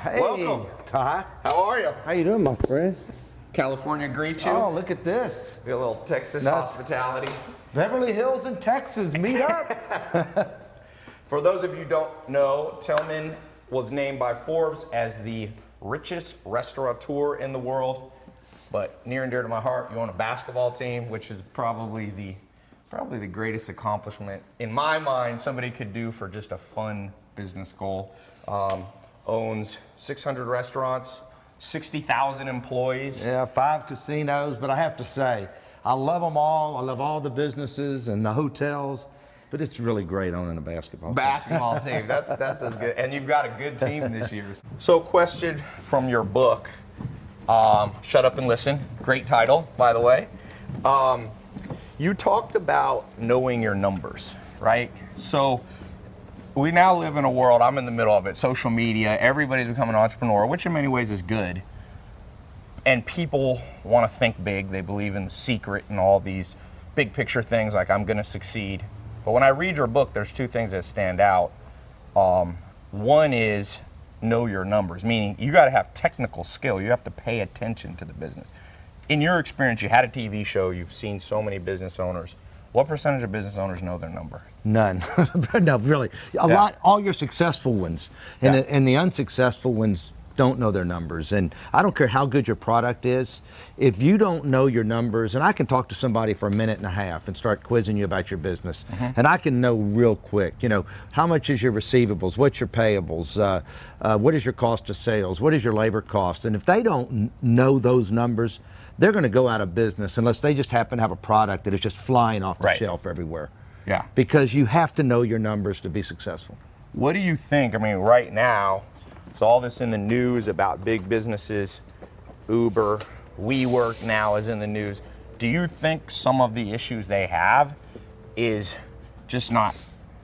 Hey, Welcome. Ty. How are you? How you doing, my friend? California greets you. Oh, look at this. Be a little Texas That's- hospitality. Beverly Hills in Texas, meet up. For those of you who don't know, Tilman was named by Forbes as the richest restaurateur in the world. But near and dear to my heart, you own a basketball team, which is probably the greatest accomplishment in my mind somebody could do for just a fun business goal. Owns 600 restaurants, 60,000 employees. Yeah, 5 casinos, but I have to say, I love them all. I love all the businesses and the hotels, but it's really great owning a basketball team. Basketball team, that's as good. And you've got a good team this year. So question from your book, Shut Up and Listen, great title, by the way. You talked about knowing your numbers, right? So we now live in a world, I'm in the middle of it, social media, everybody's becoming an entrepreneur, which in many ways is good. And people want to think big, they believe in the secret and all these big picture things like I'm gonna succeed. But when I read your book, there's 2 things that stand out. One is know your numbers, meaning you gotta have technical skill, you have to pay attention to the business. In your experience, you had a TV show, you've seen so many business owners. What percentage of business owners know their number? None. No, really. A lot, all your successful ones. And the unsuccessful ones don't know their numbers. And I don't care how good your product is, if you don't know your numbers, and I can talk to somebody for a minute and a half and start quizzing you about your business, and I can know real quick, you know, how much is your receivables, what's your payables, what is your cost of sales, what is your labor cost, and if they don't know those numbers, they're going to go out of business unless they just happen to have a product that is just flying off the shelf everywhere. Yeah. Because you have to know your numbers to be successful. What do you think? I mean, right now, so all this in the news about big businesses, Uber, WeWork now is in the news. Do you think some of the issues they have is just not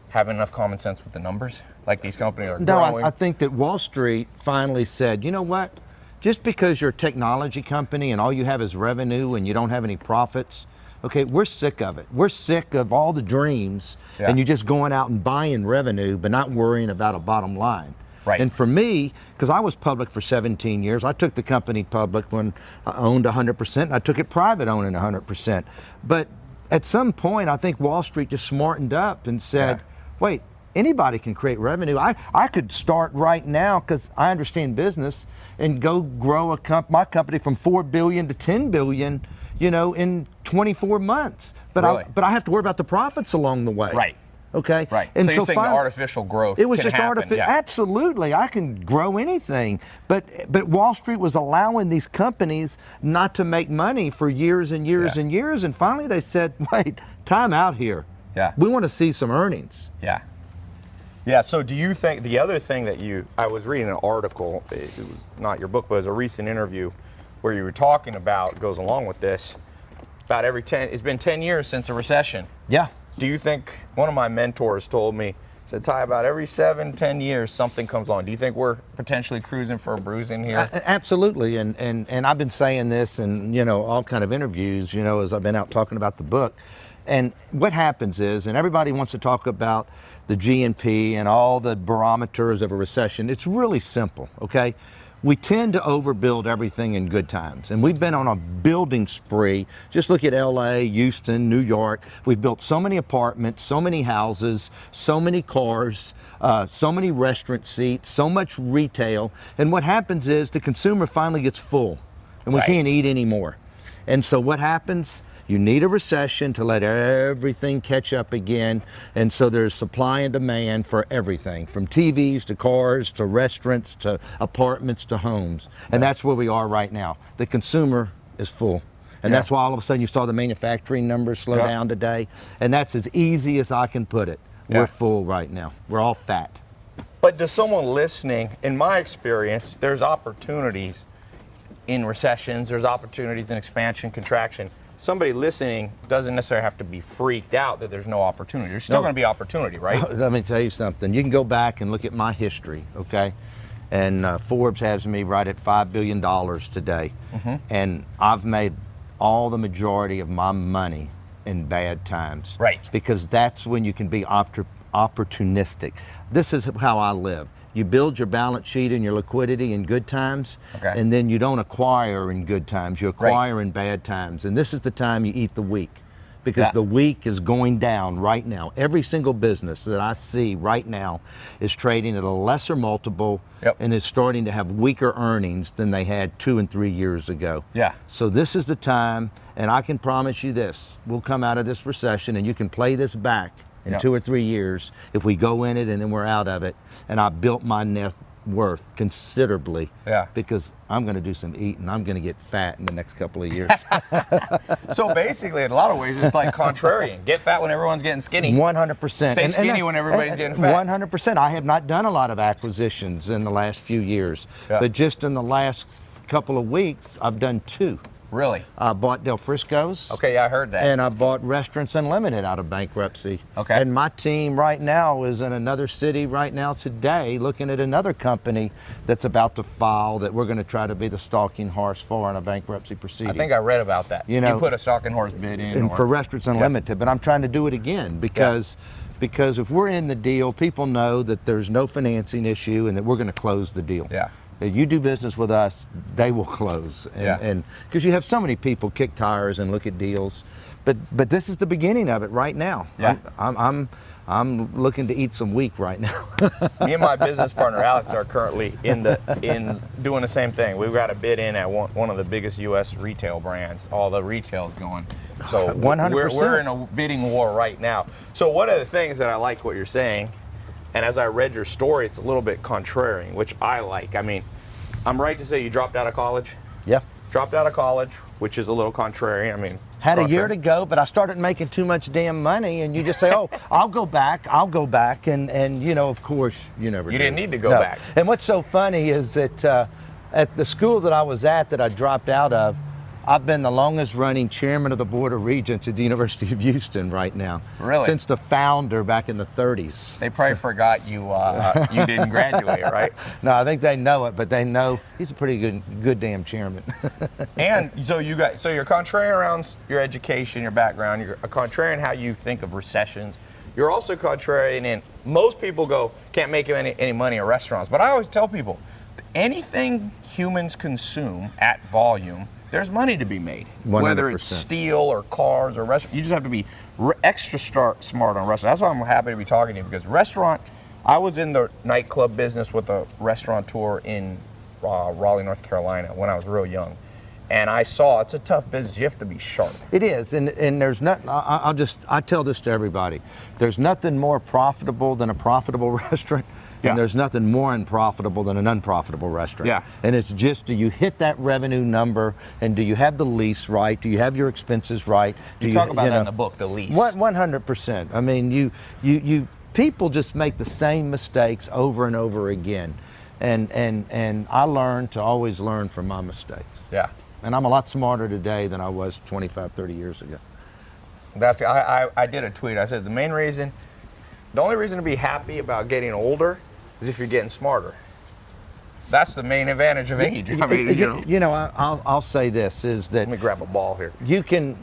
having enough common sense with the numbers? Like these companies are growing? No, I think that Wall Street finally said, you know what? Just because you're a technology company and all you have is revenue and you don't have any profits, okay, we're sick of it. We're sick of all the dreams and you're just going out and buying revenue but not worrying about a bottom line. Right. And for me, because I was public for 17 years, I took the company public when I owned 100%, and I took it private owning 100%. But at some point, I think Wall Street just smartened up and said, wait, anybody can create revenue. I could start right now, because I understand business, and go grow my company from 4 billion to 10 billion, you know, in 24 months. But I have to worry about the profits along the way. Right. Okay. Right. And so you're saying the artificial growth. It was can just happen. artificial. Absolutely, I can grow anything. But Wall Street was allowing these companies not to make money for years and years and years. And finally, they said, "Wait, time out here. Yeah. We want to see some earnings." Yeah. Yeah. So do you think the other thing that I was reading an article. It was not your book, but it was a recent interview where you were talking about goes along with this. About every 10. It's been 10 years since a recession. Yeah. Do you think, one of my mentors told me, said, Ty, about every 7-10 years something comes along. Do you think we're potentially cruising for a bruising here? Absolutely, and I've been saying this in, you know, all kind of interviews, you know, as I've been out talking about the book. And what happens is, and everybody wants to talk about the GNP and all the barometers of a recession, it's really simple, okay? We tend to overbuild everything in good times. And we've been on a building spree. Just look at LA, Houston, New York. We've built so many apartments, so many houses, so many cars, so many restaurant seats, so much retail. And what happens is the consumer finally gets full and we can't eat anymore. And so what happens? You need a recession to let everything catch up again. And so there's supply and demand for everything, from TVs to cars to restaurants to apartments to homes. And that's where we are right now. The consumer is full. And that's why all of a sudden you saw the manufacturing numbers slow down today. And that's as easy as I can put it. We're full right now. We're all fat. But to someone listening, in my experience, there's opportunities in recessions, there's opportunities in expansion, contraction. Somebody listening doesn't necessarily have to be freaked out that there's no opportunity. There's still going to be opportunity, right? Let me tell you something. You can go back and look at my history, okay? And Forbes has me right at $5 billion today. And I've made all the majority of my money in bad times. Right. Because that's when you can be opportunistic. This is how I live. You build your balance sheet and your liquidity in good times, Okay. and then you don't acquire in good times. You acquire in bad times. And this is the time you eat the weak, because the weak is going down right now. Every single business that I see right now is trading at a lesser multiple and is starting to have weaker earnings than they had 2 and 3 years ago. Yeah. So this is the time, and I can promise you this, we'll come out of this recession and you can play this back in 2 or 3 years if we go in it and then we're out of it. And I built my net worth considerably because I'm going to do some eating. I'm going to get fat in the next couple of years. So basically, in a lot of ways, it's like contrarian. Get fat when everyone's getting skinny. 100%. Stay skinny when everybody's getting fat. 100%. I have not done a lot of acquisitions in the last few years, but just in the last couple of weeks, I've done 2. Really? I bought Del Frisco's. Okay, yeah, I heard that. And I bought Restaurants Unlimited out of bankruptcy. Okay. And my team right now is in another city right now today looking at another company that's about to file that we're going to try to be the stalking horse for in a bankruptcy proceeding. I think I read about that. You know, you put a stalking horse bid in. For Restaurants Unlimited, but I'm trying to do it again because if we're in the deal, people know that there's no financing issue and that we're going to close the deal. Yeah. If you do business with us, they will close. And because you have so many people kick tires and look at deals, but this is the beginning of it right now. Yeah. I'm looking to eat some weak right now. Me and my business partner Alex are currently in doing the same thing. We've got a bid in at one of the biggest U.S. retail brands. All the retail's going. So 100%. We're in a bidding war right now. So one of the things that I like what you're saying, and as I read your story, it's a little bit contrarian, which I like. I mean, I'm right to say you dropped out of college? Yeah. Dropped out of college, which is a little contrarian. I mean, had a year to go, but I started making too much damn money, and you just say, oh, I'll go back, and you know, of course, you never You do. didn't need to go back. And what's so funny is that at the school that I was at that I dropped out of, I've been the longest running chairman of the Board of Regents at the University of Houston right now. Really? Since the founder back in the 30s. They probably forgot you you didn't graduate, right? No, I think they know it, but they know he's a pretty good damn chairman. And so you're contrarian around your education, your background. You're a contrarian how you think of recessions. You're also contrarian in most people can't make any money at restaurants. But I always tell people, anything humans consume at volume, there's money to be made. 100%. Whether it's steel or cars or restaurant, you just have to be extra smart on restaurant. That's why I'm happy to be talking to you, because I was in the nightclub business with a restaurateur in Raleigh, North Carolina when I was real young. And I saw it's a tough business. You have to be sharp. It is, and there's nothing. I tell this to everybody. There's nothing more profitable than a profitable restaurant, and there's nothing more unprofitable than an unprofitable restaurant. Yeah. And it's just, do you hit that revenue number, and do you have the lease right? Do you have your expenses right? You talk about that in the book, the lease. 100%. I mean, you people just make the same mistakes over and over again, and I learned to always learn from my mistakes. Yeah. And I'm a lot smarter today than I was 25, 30 years ago. I did a tweet. I said the only reason to be happy about getting older is if you're getting smarter. That's the main advantage of age. I mean, you know, I'll say this is that. Let me grab a ball here. You can.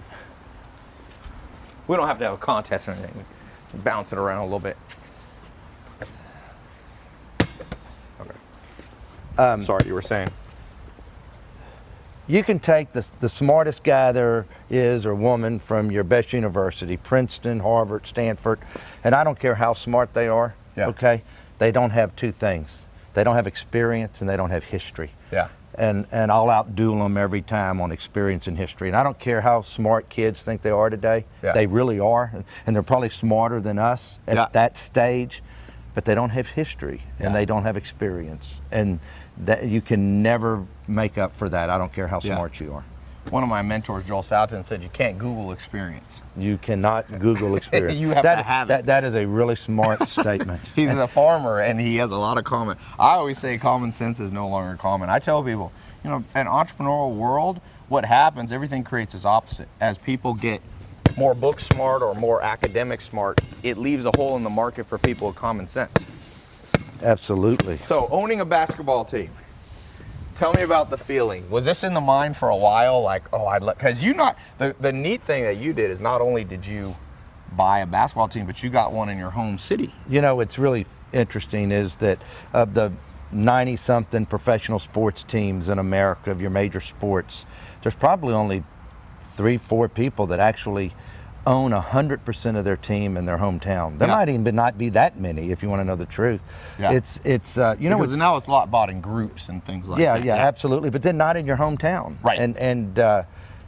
We don't have to have a contest or anything. Bounce it around a little bit. Okay. Sorry, you were saying. You can take the smartest guy there is or woman from your best university, Princeton, Harvard, Stanford, and I don't care how smart they are, okay? They don't have 2 things. They don't have experience and they don't have history. Yeah. And I'll outduel them every time on experience and history. And I don't care how smart kids think they are today. Yeah. They really are, and they're probably smarter than us at that stage, but they don't have history and they don't have experience. And that you can never make up for that. I don't care how smart you are. One of my mentors, Joel Salton, said you can't Google experience. You cannot Google experience. You have to have it. That is a really smart statement. He's a farmer and he has a lot of common. I always say common sense is no longer common. I tell people, you know, in entrepreneurial world, what happens, everything creates its opposite. As people get more book smart or more academic smart, it leaves a hole in the market for people with common sense. Absolutely. So owning a basketball team, tell me about the feeling. Was this in the mind for a while? Like, oh, because the neat thing that you did is not only did you buy a basketball team, but you got one in your home city. You know, it's really interesting is that of the 90-something professional sports teams in America, of your major sports, there's probably only 3-4 people that actually own 100% of their team in their hometown. There might even not be that many, if you want to know the truth. Yeah. It's you know, because now it's a lot bought in groups and things like that. Yeah, absolutely. But then not in your hometown. Right. And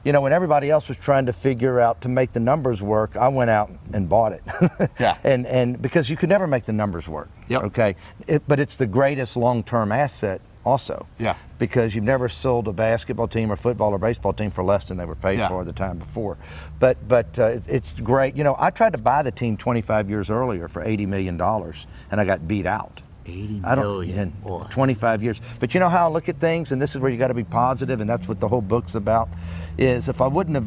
you know, when everybody else was trying to figure out to make the numbers work, I went out and bought it. Yeah. And because you could never make the numbers work. Yep. Okay. But it's the greatest long-term asset also. Yeah. Because you've never sold a basketball team or football or baseball team for less than they were paid for the time before. But it's great. You know, I tried to buy the team 25 years earlier for $80 million, and I got beat out. 80 I don't, million. 25 years. But you know how I look at things, and this is where you got to be positive, and that's what the whole book's about, is if I would have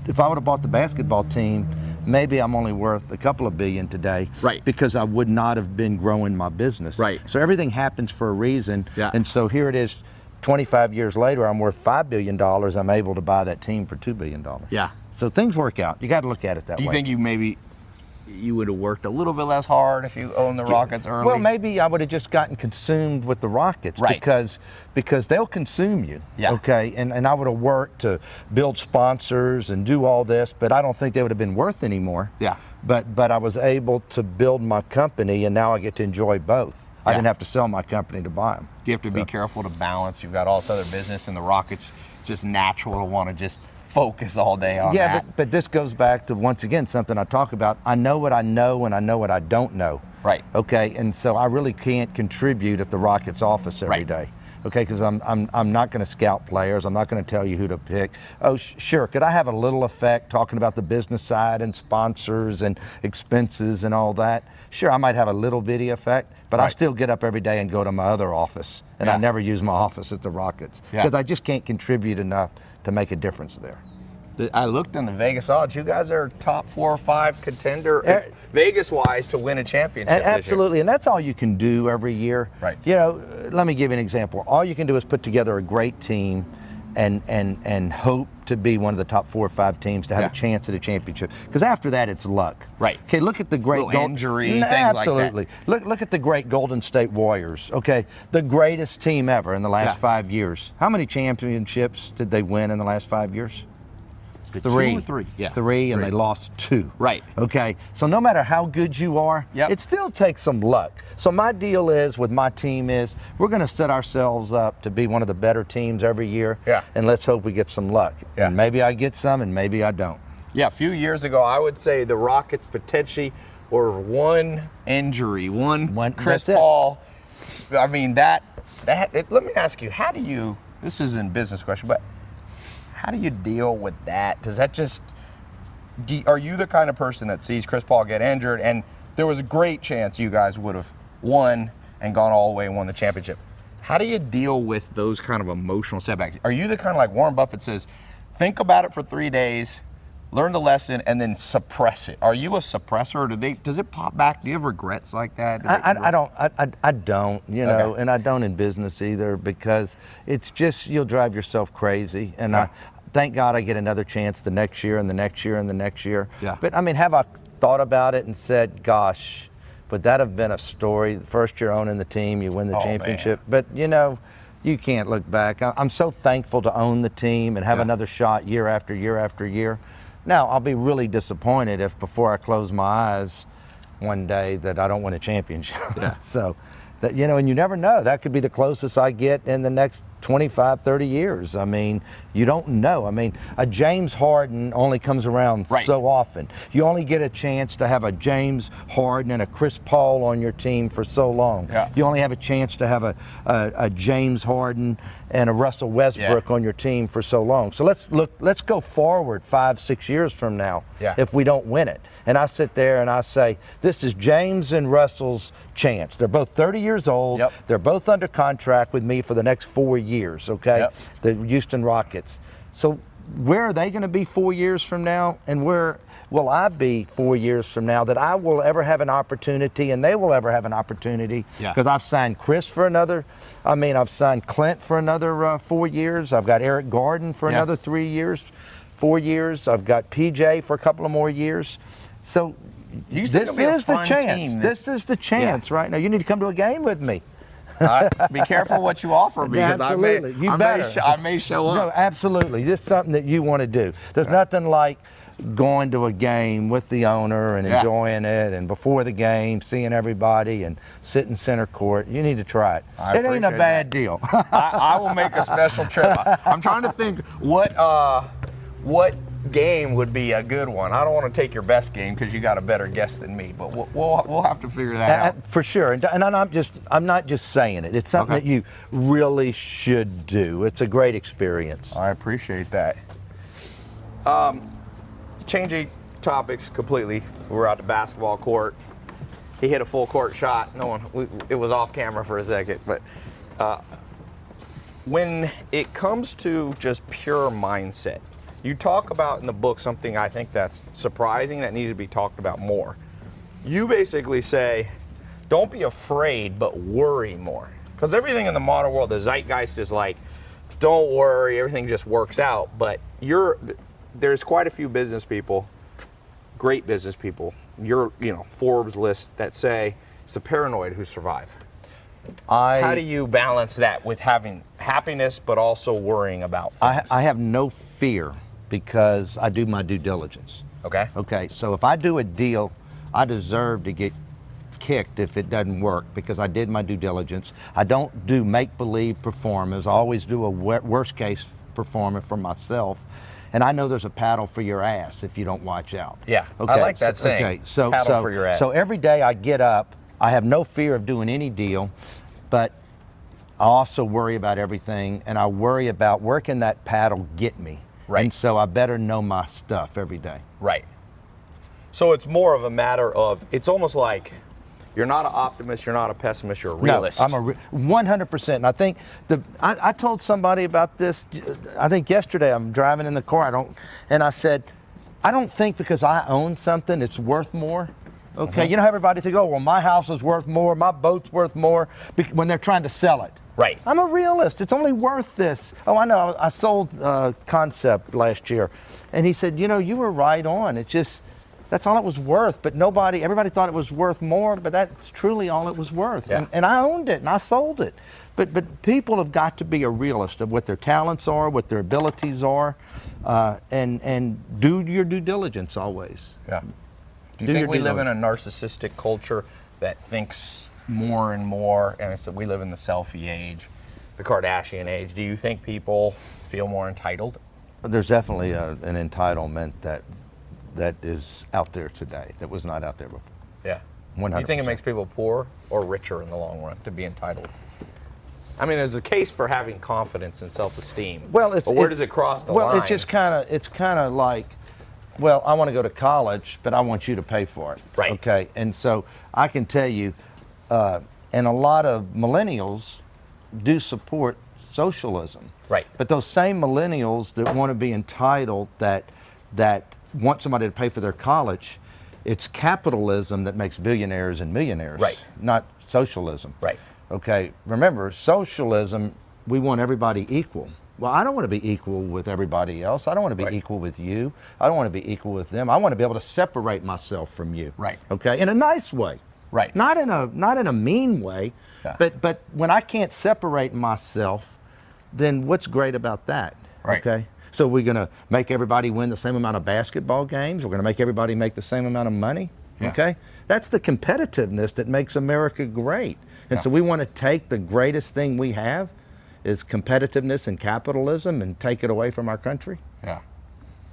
bought the basketball team, maybe I'm only worth a couple of billion today. Right. Because I would not have been growing my business. Right. So everything happens for a reason. Yeah. And so here it is, 25 years later, I'm worth $5 billion. I'm able to buy that team for $2 billion. Yeah. So things work out. You got to look at it that way. Do you think you would have worked a little bit less hard if you owned the Rockets early? Well, maybe I would have just gotten consumed with the Rockets. Right. Because they'll consume you. Yeah. Okay. And I would have worked to build sponsors and do all this, but I don't think they would have been worth anymore. Yeah. But I was able to build my company, and now I get to enjoy both. I didn't have to sell my company to buy them. You have to be careful to balance. You've got all this other business, and the Rockets, it's just natural to want to just focus all day on that. Yeah, but this goes back to, once again, something I talk about. I know what I know, and I know what I don't know. Right. Okay, and so I really can't contribute at the Rockets office every day. Okay, because I'm not going to scout players. I'm not going to tell you who to pick. Oh, sure. Could I have a little effect talking about the business side and sponsors and expenses and all that? Sure, I might have a little bitty effect, but I still get up every day and go to my other office, and I never use my office at the Rockets because I just can't contribute enough to make a difference there. I looked in the Vegas odds. You guys are top 4 or 5 contender, Vegas-wise, to win a championship this year. Absolutely, and that's all you can do every year. Right. You know, let me give you an example. All you can do is put together a great team and hope to be one of the top 4 or 5 teams to have a chance at a championship. Because after that, it's luck. Right. Okay, look at the great injury, things absolutely. like that. Look at the great Golden State Warriors. Okay, the greatest team ever in the last 5 years. How many championships did they win in the last 5 years? 3. 2 or 3? Yeah. 3, and they lost 2. Right. Okay. So no matter how good you are, it still takes some luck. So my deal is with my team is we're going to set ourselves up to be one of the better teams every year. Yeah. And let's hope we get some luck. Yeah. And maybe I get some, and maybe I don't. Yeah. A few years ago, I would say the Rockets potentially were one injury, one Chris Paul. I mean let me ask you, how do you? This isn't a business question, but how do you deal with that? Does that just, are you the kind of person that sees Chris Paul get injured and there was a great chance you guys would have won and gone all the way and won the championship? How do you deal with those kind of emotional setbacks? Are you the kind of, like Warren Buffett says, think about it for 3 days, learn the lesson, and then suppress it? Are you a suppressor, or does it pop back? Do you have regrets like that? I don't, you know, and I don't in business either, because it's just, you'll drive yourself crazy. And I thank God I get another chance the next year and the next year and the next year. Yeah. But I mean, have I thought about it and said, gosh, would that have been a story? The first year owning the team, you win the championship. Man. But you know, you can't look back. I'm so thankful to own the team and have another shot year after year after year. Now, I'll be really disappointed if before I close my eyes one day that I don't win a championship. Yeah. So, that, you know, and you never know. That could be the closest I get in the next 25, 30 years. I mean, you don't know. I mean, a James Harden only comes around so often. You only get a chance to have a James Harden and a Chris Paul on your team for so long. Yeah. You only have a chance to have a James Harden and a Russell Westbrook on your team for so long. So let's go forward 5, 6 years from now if we don't win it. And I sit there and I say, this is James and Russell's chance. They're both 30 years old. Yep. They're both under contract with me for the next 4 years, okay? Yep. The Houston Rockets. So where are they going to be 4 years from now? And where will I be 4 years from now that I will ever have an opportunity and they will ever have an opportunity? Because I've signed Chris for I've signed Clint for another 4 years. I've got Eric Garden for another 3 years, 4 years. I've got PJ for a couple of more years. So You said this it'll be a is the fun chance. team. This is the chance right now. You need to come to a game with me. Be careful what you offer me, because Absolutely. I may show No, up. absolutely. This is something that you want to do. There's nothing like going to a game with the owner and enjoying it, and before the game, seeing everybody and sitting center court. You need to try it. It ain't a bad deal. I will make a special trip. I'm trying to think what game would be a good one. I don't want to take your best game because you got a better guess than me, but we'll have to figure that out. For sure. And I'm not just saying it. It's something that you really should do. It's a great experience. I appreciate that. Changing topics completely. We're out the basketball court. He hit a full court shot. It was off camera for a second, but when it comes to just pure mindset, you talk about in the book something I think that's surprising that needs to be talked about more. You basically say, don't be afraid, but worry more. Because everything in the modern world, the zeitgeist is like, don't worry, everything just works out. But there's quite a few business people, great business people, Forbes list that say it's the paranoid who survive. How do you balance that with having happiness but also worrying about things? I have no fear because I do my due diligence. Okay, so if I do a deal, I deserve to get kicked if it doesn't work because I did my due diligence. I don't do make-believe performance. I always do a worst-case performance for myself. And I know there's a paddle for your ass if you don't watch out. Yeah, okay. I like that saying. Okay, so paddle for your ass. So every day I get up, I have no fear of doing any deal, but I also worry about everything, and I worry about where can that paddle get me. Right. And so I better know my stuff every day. Right. So it's more of a matter of, it's almost like you're not an optimist, you're not a pessimist, you're a realist. No, I'm 100%. And I think I told somebody about this. I think yesterday I'm driving in the car. And I said, I don't think because I own something it's worth more. Okay, you know how everybody thinks, oh well, my house is worth more, my boat's worth more, when they're trying to sell it. Right. I'm a realist. It's only worth this. Oh, I know. I sold Concept last year, and he said, you were right on. It's just. That's all it was worth, but everybody thought it was worth more, but that's truly all it was worth. Yeah. And I owned it and I sold it. But people have got to be a realist of what their talents are, what their abilities are, and do your due diligence always. Yeah. Do you think we live in a narcissistic culture that thinks more and more, and we live in the selfie age, the Kardashian age? Do you think people feel more entitled? There's definitely an entitlement that is out there today that was not out there before. Yeah. 100%. Do you think it makes people poor or richer in the long run to be entitled? I mean, there's a case for having confidence and self-esteem. Well, but where does it cross the line? Well, it's kind of like, well, I want to go to college, but I want you to pay for it. Right. Okay. And so I can tell you, and a lot of millennials do support socialism. Right. But those same millennials that want to be entitled, that want somebody to pay for their college, it's capitalism that makes billionaires and millionaires, right? Not socialism, right? Okay, remember, socialism, we want everybody equal. Well, I don't want to be equal with everybody else. I don't want to be equal with you. I don't want to be equal with them. I want to be able to separate myself from you, right? Okay, in a nice way, right? Not in a mean way, but when I can't separate myself, then what's great about that? Right. Okay. So we're going to make everybody win the same amount of basketball games. We're going to make everybody make the same amount of money. Yeah. Okay? That's the competitiveness that makes America great. And so we want to take the greatest thing we have is competitiveness and capitalism and take it away from our country. Yeah.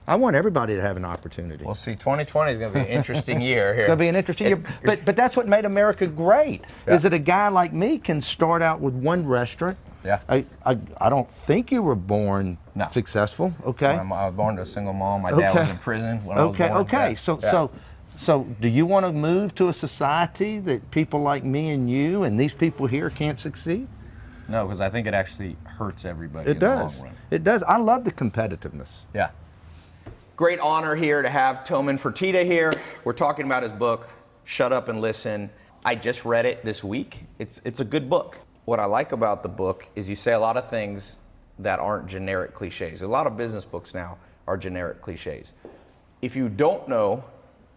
I want everybody to have an opportunity. Well, see, 2020 is going to be an interesting year here. It's going to be an interesting year. But that's what made America great, is that a guy like me can start out with one restaurant. Yeah. I don't think you were born successful, okay? I was born to a single mom. My dad was in prison when I was born. Okay. So do you want to move to a society that people like me and you and these people here can't succeed? No, because I think it actually hurts everybody in the long run. It does. I love the competitiveness. Yeah. Great honor here to have Tilman Fertitta here. We're talking about his book, Shut Up and Listen. I just read it this week. It's a good book. What I like about the book is you say a lot of things that aren't generic cliches. A lot of business books now are generic cliches. If you don't know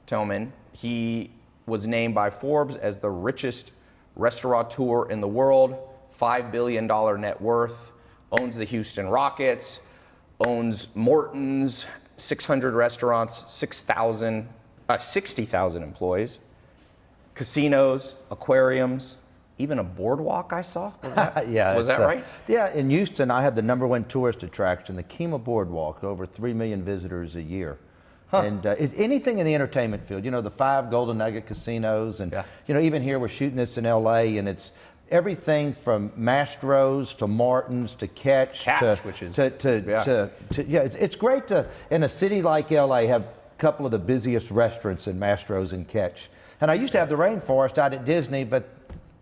Tilman, He was named by Forbes as the richest restaurateur in the world, $5 billion net worth, owns the Houston Rockets, owns Morton's, 600 restaurants, 60,000 employees, casinos, aquariums, even a boardwalk I saw. Was that, yeah, was that right? Yeah, in Houston, I have the #1 tourist attraction, the Kima Boardwalk, over 3 million visitors a year. Huh. And anything in the entertainment field, you know, the 5 Golden Nugget casinos, and you know, even here we're shooting this in LA, and it's everything from Mastro's to Martin's to Catch which is it's great to in a city like LA have a couple of the busiest restaurants in Mastro's and Catch. And I used to have the rainforest out at Disney, but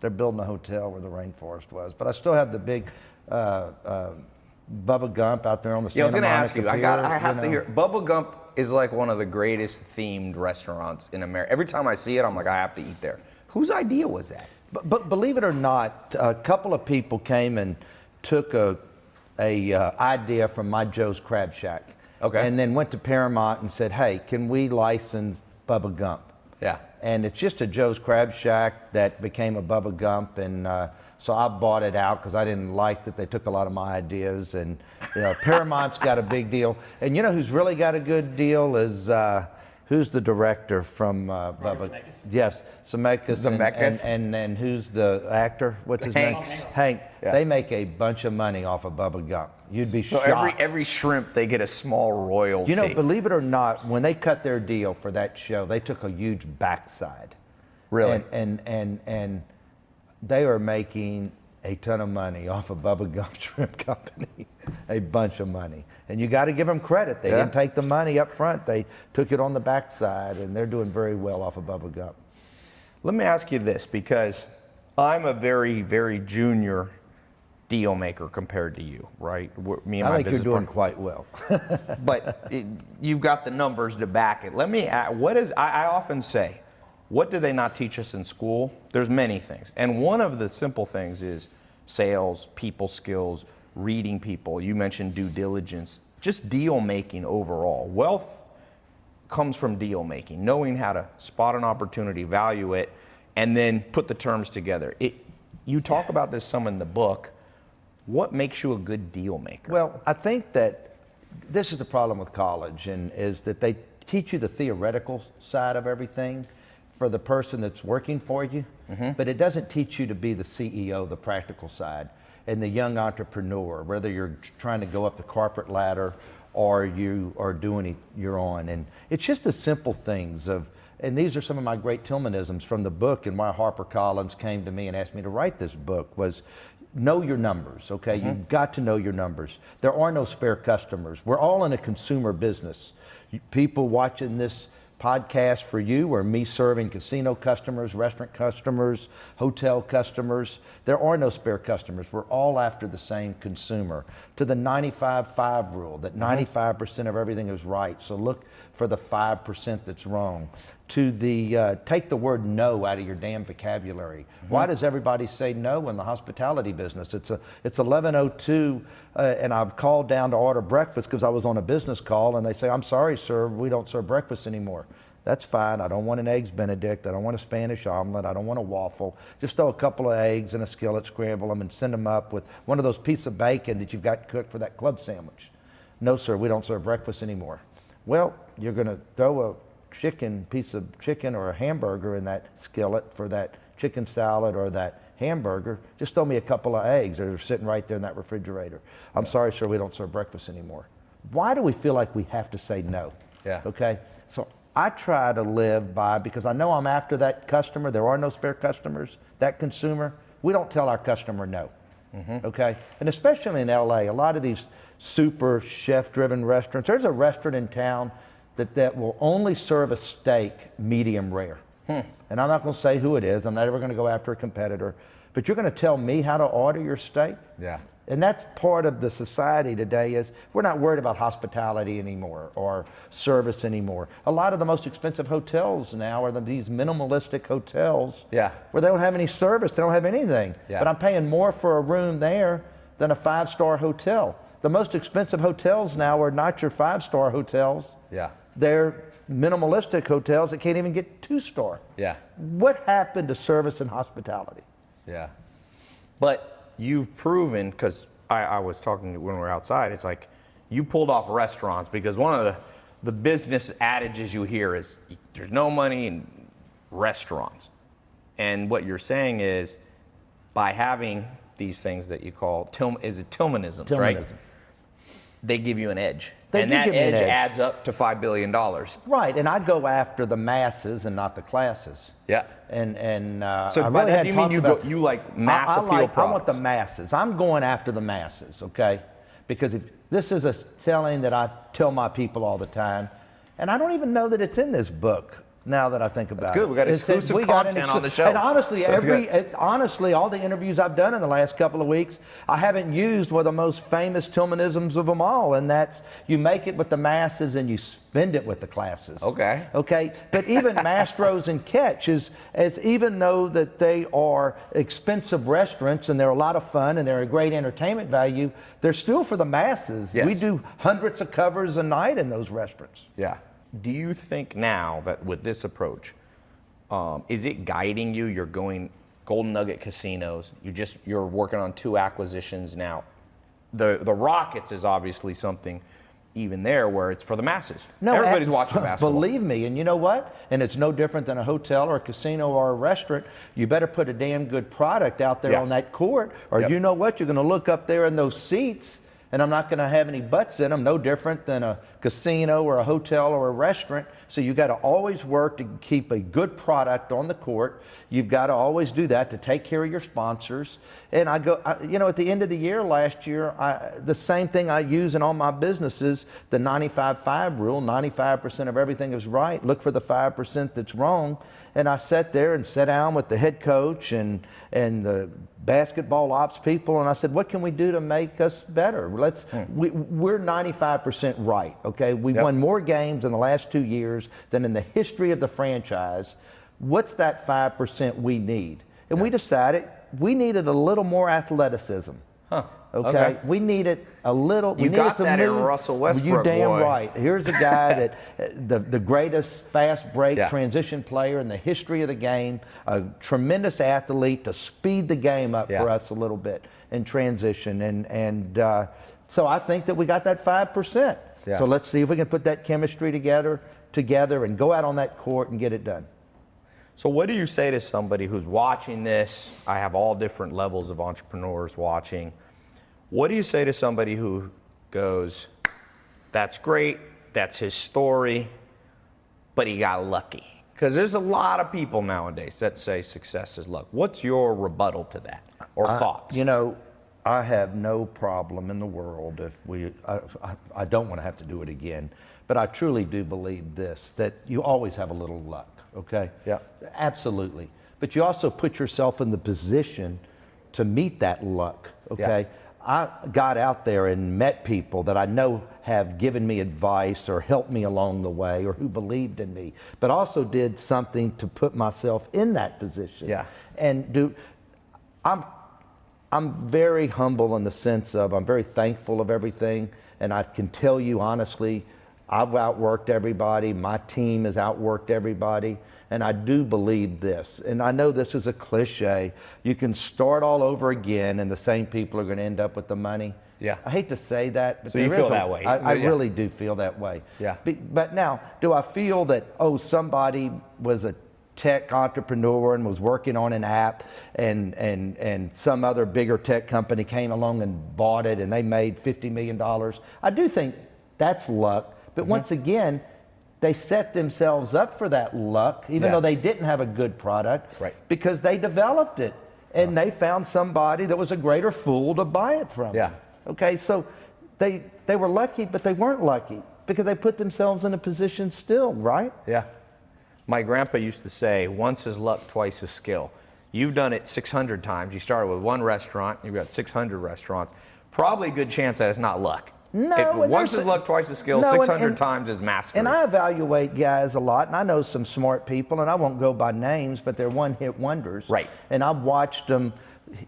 they're building a hotel where the rainforest was. But I still have the big Bubba Gump out there on the Santa I was going to ask Monica you. Pier, I have to hear. Bubba Gump is like one of the greatest themed restaurants in America. Every time I see it, I'm like, I have to eat there. Whose idea was that? But believe it or not, a couple of people came and took a idea from My Joe's Crab Shack. Okay. And then went to Paramount and said, hey, can we license Bubba Gump? Yeah. And it's just a Joe's Crab Shack that became a Bubba Gump, and so I bought it out because I didn't like that they took a lot of my ideas. And you know, Paramount's got a big deal, and you know who's really got a good deal is who's the director from Bubba? Zemeckis? Yes, Zemeckis. Zemeckis. And who's the actor? What's his Hanks. name? Hank. Yeah. They make a bunch of money off of Bubba Gump. You'd be So shocked. every shrimp, they get a small royalty. You know, believe it or not, when they cut their deal for that show, they took a huge backside. Really? And they are making a ton of money off of Bubba Gump Shrimp Company, a bunch of money. And you got to give them credit. They didn't take the money up front. They took it on the backside, and they're doing very well off of Bubba Gump. Let me ask you this, because I'm a very, very junior deal maker compared to you, right? Me and I my think you're business doing partner. quite well. But you've got the numbers to back it. Let me ask, I often say, what do they not teach us in school? There's many things. And one of the simple things is sales, people skills, reading people. You mentioned due diligence, just deal making overall. Wealth comes from deal making, knowing how to spot an opportunity, value it, and then put the terms together. You talk about this some in the book. What makes you a good deal maker? Well, I think that this is the problem with college, and is that they teach you the theoretical side of everything for the person that's working for you, but it doesn't teach you to be the CEO, the practical side, and the young entrepreneur, whether you're trying to go up the corporate ladder or you are doing it your own. And it's just the simple things of, and these are some of my great Tilmanisms from the book, and why HarperCollins came to me and asked me to write this book was, know your numbers, okay? You've got to know your numbers. There are no spare customers. We're all in a consumer business. People watching this podcast for you or me serving casino customers, restaurant customers, hotel customers. There are no spare customers. We're all after the same consumer. To the 95-5 rule, that 95% of everything is right. So look for the 5% that's wrong. To the take the word no out of your damn vocabulary. Why does everybody say no in the hospitality business? It's 11:02 and I've called down to order breakfast because I was on a business call, and they say, I'm sorry, sir, we don't serve breakfast anymore. That's fine. I don't want an eggs Benedict. I don't want a Spanish omelet. I don't want a waffle. Just throw a couple of eggs in a skillet, scramble them, and send them up with one of those pieces of bacon that you've got cooked for that club sandwich. No, sir, we don't serve breakfast anymore. Well, you're going to throw a piece of chicken or a hamburger in that skillet for that chicken salad or that hamburger. Just throw me a couple of eggs that are sitting right there in that refrigerator. I'm sorry, sir, we don't serve breakfast anymore. Why do we feel like we have to say no? Yeah. Okay, so I try to live by, because I know I'm after that customer. There are no spare customers. That consumer, we don't tell our customer no. Okay, and especially in LA, a lot of these super chef-driven restaurants. There's a restaurant in town that will only serve a steak medium rare. And I'm not going to say who it is. I'm not ever going to go after a competitor. But you're going to tell me how to order your steak? Yeah. And that's part of the society today, is we're not worried about hospitality anymore or service anymore. A lot of the most expensive hotels now are these minimalistic hotels where they don't have any service, they don't have anything. But I'm paying more for a room there than a 5-star hotel. The most expensive hotels now are not your 5-star hotels. they're minimalistic hotels that can't even get 2-star. Yeah. What happened to service and hospitality? Yeah. But you've proven, because I was talking when we were outside, it's like you pulled off restaurants, because one of the business adages you hear is there's no money in restaurants. And what you're saying is by having these things that you call Tilmanisms, right? They give you an edge. And that edge adds up to $5 billion. Right, and I go after the masses and not the classes. Yeah. So by that, do you mean you like mass appeal products? I want the masses. I'm going after the masses, okay? Because this is a telling that I tell my people all the time, and I don't even know that it's in this book. Now that I think about it, that's good. We got exclusive content on the show. And honestly, all the interviews I've done in the last couple of weeks, I haven't used one of the most famous Tilmanisms of them all, and that's you make it with the masses and you spend it with the classes. Okay. Okay. But even Mastro's and Catch is even though that they are expensive restaurants and they're a lot of fun and they're a great entertainment value, they're still for the masses. Yes. We do hundreds of covers a night in those restaurants. Yeah. Do you think now that with this approach, is it guiding you? You're going Golden Nugget casinos. You're working on 2 acquisitions now. The Rockets is obviously something even there where it's for the masses. No, everybody's watching basketball. Believe me, and you know what? And it's no different than a hotel or a casino or a restaurant. You better put a damn good product out there on that court, or you know what? You're going to look up there in those seats, and I'm not going to have any butts in them, no different than a casino or a hotel or a restaurant. So you got to always work to keep a good product on the court. You've got to always do that to take care of your sponsors. And at the end of the year last year, the same thing I use in all my businesses, the 95-5 rule, 95% of everything is right. Look for the 5% that's wrong. And I sat there and sat down with the head coach and the basketball ops people, and I said, what can we do to make us better? We're 95% right, okay? We won more games in the last 2 years than in the history of the franchise. What's that 5% we need? And we decided we needed a little more athleticism. Okay. We needed a little. You got that in Russell Westbrook. You damn right. Here's a guy that the greatest fast break transition player in the history of the game, a tremendous athlete to speed the game up for us a little bit in transition. So I think that we got that 5%. So let's see if we can put that chemistry together and go out on that court and get it done. So what do you say to somebody who's watching this? I have all different levels of entrepreneurs watching. What do you say to somebody who goes, that's great, that's his story, but he got lucky? Because there's a lot of people nowadays that say success is luck. What's your rebuttal to that or thoughts? I have no problem in the world if I don't want to have to do it again, but I truly do believe this, that you always have a little luck. Okay? Yeah. Absolutely. But you also put yourself in the position to meet that luck. Okay? Yeah. I got out there and met people that I know have given me advice or helped me along the way or who believed in me, but also did something to put myself in that position. Yeah. And I'm very humble in the sense of I'm very thankful of everything, and I can tell you honestly, I've outworked everybody. My team has outworked everybody. And I do believe this. And I know this is a cliche. You can start all over again and the same people are going to end up with the money. Yeah. I hate to say that. But so you feel that way? I really do feel that way. Yeah. But now, do I feel that, somebody was a tech entrepreneur and was working on an app and some other bigger tech company came along and bought it and they made $50 million? I do think that's luck. But once again, they set themselves up for that luck, even though they didn't have a good product, because they developed it and they found somebody that was a greater fool to buy it from. Yeah. Okay, so they were lucky, but they weren't lucky because they put themselves in a position still, right? Yeah. My grandpa used to say, once is luck, twice is skill. You've done it 600 times. You started with one restaurant, you've got 600 restaurants. Probably a good chance that it's not luck. No, once is luck, twice is skill, 600 times is mastery. And I evaluate guys a lot, and I know some smart people, and I won't go by names, but they're one-hit wonders. Right. And I've watched them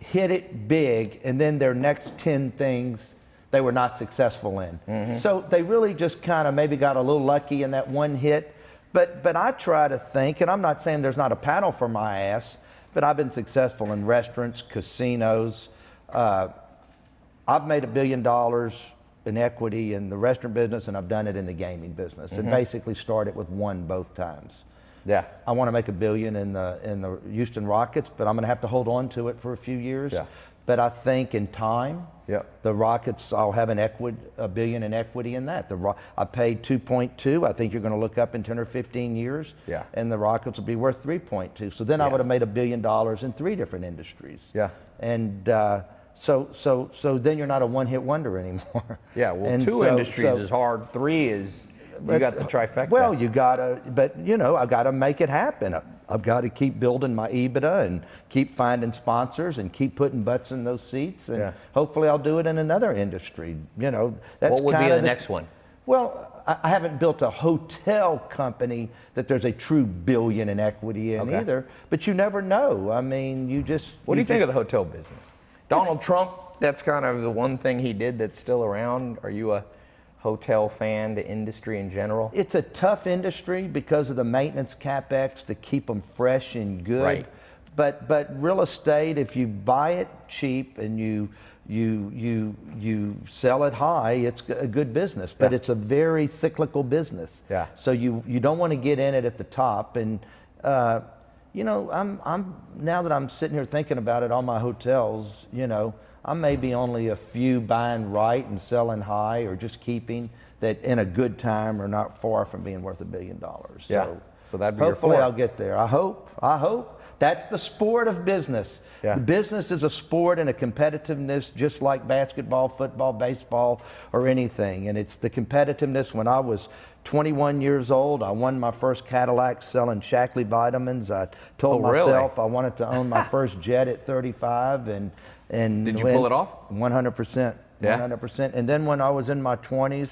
hit it big, and then their next 10 things they were not successful in. So they really just kind of maybe got a little lucky in that one hit. But I try to think, and I'm not saying there's not a paddle for my ass, but I've been successful in restaurants, casinos. I've made $1 billion in equity in the restaurant business, and I've done it in the gaming business. It basically started with one both times. Yeah. I want to make $1 billion in the Houston Rockets, but I'm going to have to hold on to it for a few years. Yeah. But I think in time, the Rockets, I'll have $1 billion in equity in that. I paid 2.2. I think you're going to look up in 10 or 15 years, and the Rockets will be worth 3.2. So then I would have made $1 billion in 3 different industries. Yeah. And so then you're not a one-hit wonder anymore. Yeah. Well, and 2 industries is hard. 3 is you got the trifecta. Well, you gotta, but I've got to make it happen. I've got to keep building my EBITDA and keep finding sponsors and keep putting butts in those seats, and hopefully I'll do it in another industry. That's what would be the next one? Well, I haven't built a hotel company that there's a true $1 billion in equity in either, but you never know. I mean, What do you think of the hotel business? Donald Trump, that's kind of the one thing he did that's still around. Are you a hotel fan, the industry in general? It's a tough industry because of the maintenance capex to keep them fresh and good. Right. But real estate, if you buy it cheap and you sell it high, it's a good business. But it's a very cyclical business. Yeah. So you don't want to get in it at the top. And I'm now that I'm sitting here thinking about it, all my hotels, I may be only a few buying right and selling high, or just keeping that in a good time are not far from being worth $1 billion. So that'd be your hopefully fourth. I'll get there. I hope. That's the sport of business. Yeah. The business is a sport and a competitiveness, just like basketball, football, baseball, or anything. And it's the competitiveness. When I was 21 years old, I won my first Cadillac selling Shackley vitamins. I told myself I wanted to own my first jet at 35, and did you pull it off? 100%. Yeah. 100%. And then when I was in my 20s,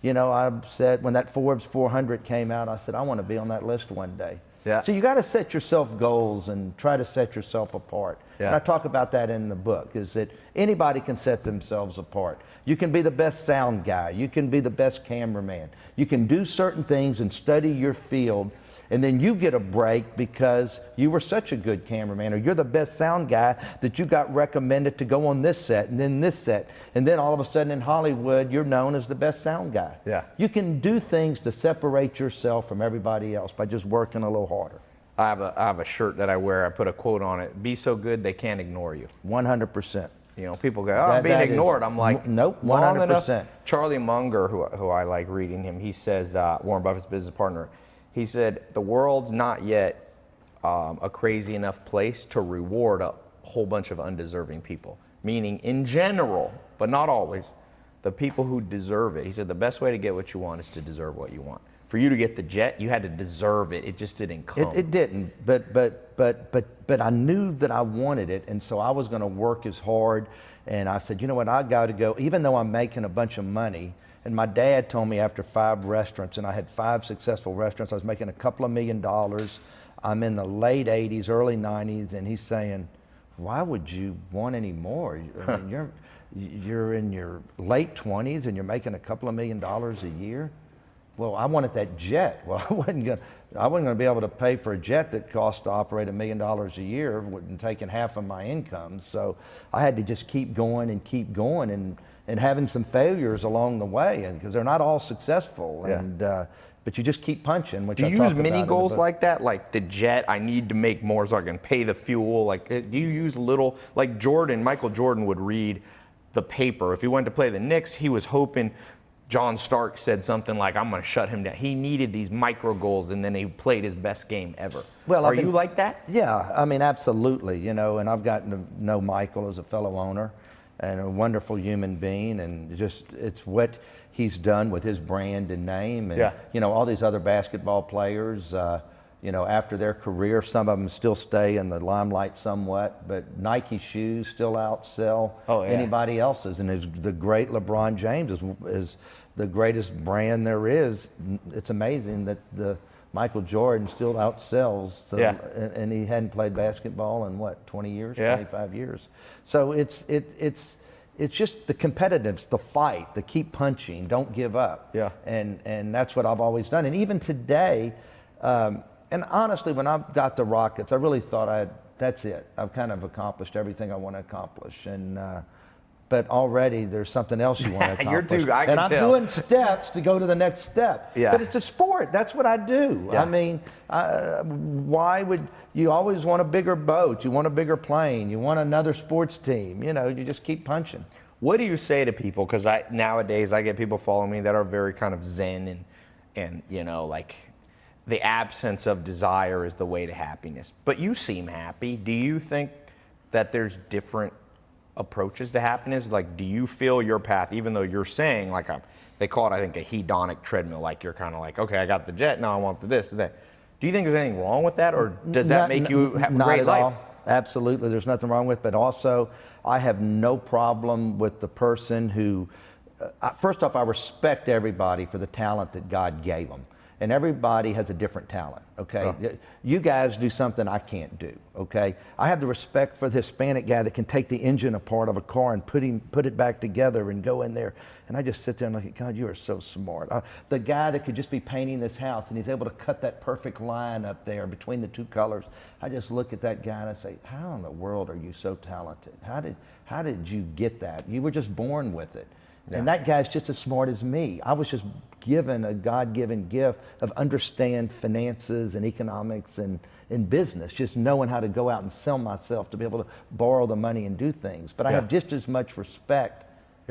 I said, when that Forbes 400 came out, I said, I want to be on that list one day. Yeah. So you got to set yourself goals and try to set yourself apart. Yeah. And I talk about that in the book, is that anybody can set themselves apart. You can be the best sound guy. You can be the best cameraman. You can do certain things and study your field, and then you get a break because you were such a good cameraman, or you're the best sound guy that you got recommended to go on this set and then this set. And then all of a sudden in Hollywood, you're known as the best sound guy. Yeah. You can do things to separate yourself from everybody else by just working a little harder. I have a shirt that I wear. I put a quote on it: "Be so good they can't ignore you." 100%. People go, "Oh, I'm being ignored." I'm like, nope, long 100%. enough. Charlie Munger, who I like reading him, he says, Warren Buffett's business partner, he said, the world's not yet a crazy enough place to reward a whole bunch of undeserving people. Meaning, in general, but not always, the people who deserve it. He said the best way to get what you want is to deserve what you want. For you to get the jet, you had to deserve it. It just didn't come. It didn't, but I knew that I wanted it, and so I was going to work as hard. And I said, you know what, I got to go, even though I'm making a bunch of money. And my dad told me after 5 restaurants, and I had 5 successful restaurants, I was making a couple of $1 million. I'm in the late 80s, early 90s, and he's saying, why would you want any more? I mean, you're in your late 20s and you're making a couple of $1 million a year. Well, I wanted that jet. Well, I wasn't going to be able to pay for a jet that cost to operate $1 million a year, and taking half of my income. So I had to just keep going and having some failures along the way, and because they're not all successful. Yeah. And but you just keep punching. Which do I you talk use about mini in the goals book. like that? Like the jet, I need to make more so I can pay the fuel. Like, do you use little, like Michael Jordan would read the paper. If he went to play the Knicks, he was hoping John Stark said something like, I'm going to shut him down. He needed these micro goals, and then he played his best game ever. Well, are you like that? Yeah, I mean, absolutely. And I've gotten to know Michael as a fellow owner and a wonderful human being, and just it's what he's done with his brand and name. And, all these other basketball players, after their career, some of them still stay in the limelight somewhat, but Nike shoes still outsell anybody else's. And the great LeBron James is the greatest brand there is. It's amazing that the Michael Jordan still outsells, and he hadn't played basketball in 20 years, 25 years. So it's it's just the competitiveness, the fight, the keep punching, don't give up. Yeah. And that's what I've always done. And even today, and honestly, when I got the Rockets, I really thought that's it. I've kind of accomplished everything I want to accomplish. And but already there's something else you want to accomplish. I can I'm tell. doing steps to go to the next step. Yeah. But it's a sport. That's what I do. Yeah. I mean, why would you always want a bigger boat? You want a bigger plane. You want another sports team. You know, you just keep punching. What do you say to people? Because nowadays I get people following me that are very kind of zen and you know, like the absence of desire is the way to happiness. But you seem happy. Do you think that there's different approaches to happiness? Like, do you feel your path, even though you're saying like they call it, I think, a hedonic treadmill, like you're kind of like, okay, I got the jet, now I want the this, that. Do you think there's anything wrong with that, or does that make you have a great life? All. Absolutely, there's nothing wrong with it. But also, I have no problem with the person who, first off, I respect everybody for the talent that God gave them. And everybody has a different talent, okay? Oh. You guys do something I can't do, okay? I have the respect for the Hispanic guy that can take the engine apart of a car and put it back together and go in there. And I just sit there and look at, God, you are so smart. The guy that could just be painting this house and he's able to cut that perfect line up there between the two colors. I just look at that guy and I say, how in the world are you so talented? How did you get that? You were just born with it. Yeah. And that guy's just as smart as me. I was just given a God-given gift of understand finances and economics and in business, just knowing how to go out and sell myself to be able to borrow the money and do things. But I have just as much respect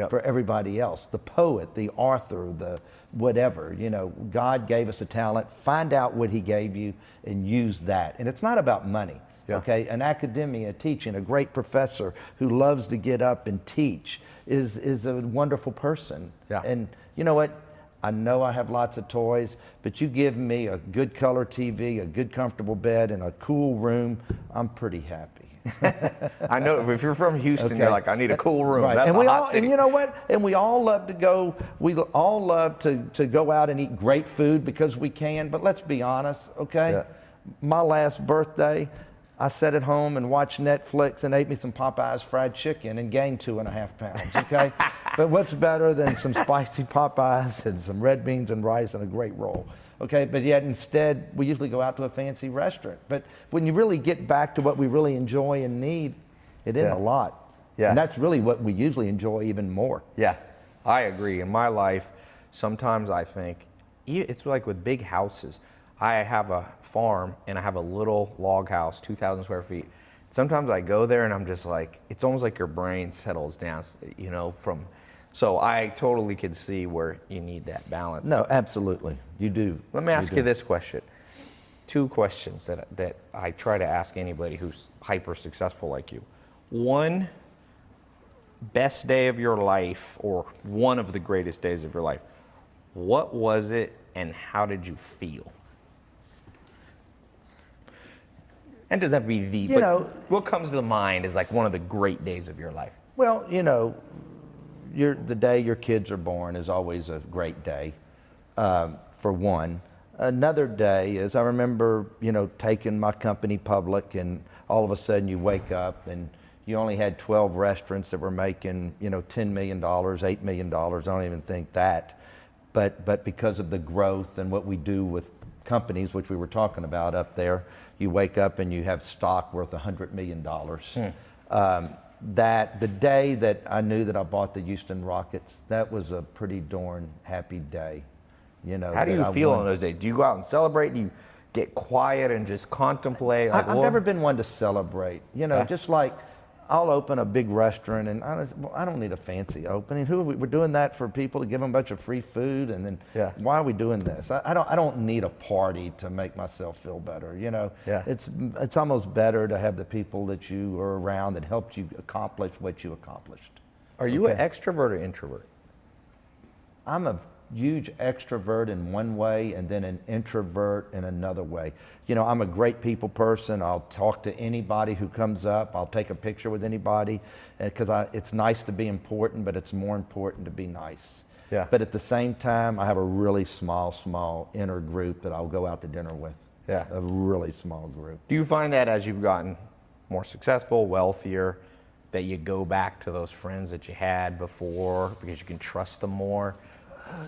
for everybody else, the poet, the author, the whatever. You know, God gave us a talent. Find out what he gave you and use that. And it's not about money. Yeah. Okay, an academia teaching, a great professor who loves to get up and teach is a wonderful person. Yeah. And you know what? I know I have lots of toys, but you give me a good color TV, a good comfortable bed, and a cool room, I'm pretty happy. I know if you're from Houston, you're like, I need a cool room. Right. That's and a we hot all, city. and you know what? And we all love to go. We all love to go out and eat great food because we can. But let's be honest, okay? Yeah. My last birthday, I sat at home and watched Netflix and ate me some Popeyes fried chicken and gained 2.5 pounds, okay? But what's better than some spicy Popeyes and some red beans and rice and a great roll, okay? But yet instead, we usually go out to a fancy restaurant. But when you really get back to what we really enjoy and need, it isn't a lot. Yeah. And that's really what we usually enjoy even more. Yeah, I agree. In my life, sometimes I think, it's like with big houses. I have a farm and I have a little log house, 2,000 square feet. Sometimes I go there and I'm just like, it's almost like your brain settles down, you know, so I totally can see where you need that balance. No, absolutely, you do. Let me ask you this question. 2 questions that I try to ask anybody who's hyper successful like you. 1, best day of your life or one of the greatest days of your life. What was it and how did you feel? And does that be you know, what comes to the mind is like one of the great days of your life? Well, you know, the day your kids are born is always a great day, for one. Another day is I remember, you know, taking my company public and all of a sudden you wake up and you only had 12 restaurants that were making, you know, $10 million, $8 million. I don't even think that. But because of the growth and what we do with companies, which we were talking about up there, you wake up and you have stock worth $100 million. That the day that I knew that I bought the Houston Rockets, that was a pretty darn happy day. You know. How do you feel on those days? Do you go out and celebrate? Do you get quiet and just contemplate? Like, I've never been one to celebrate. You know, just like I'll open a big restaurant and I don't need a fancy opening. We're doing that for people to give them a bunch of free food, and then why are we doing this? I don't need a party to make myself feel better. You know, it's almost better to have the people that you are around that helped you accomplish what you accomplished. Are you an extrovert or introvert? I'm a huge extrovert in one way and then an introvert in another way. You know, I'm a great people person. I'll talk to anybody who comes up. I'll take a picture with anybody because it's nice to be important, but it's more important to be nice. Yeah. But at the same time, I have a really small inner group that I'll go out to dinner with. Yeah. A really small group. Do you find that as you've gotten more successful, wealthier, that you go back to those friends that you had before because you can trust them more?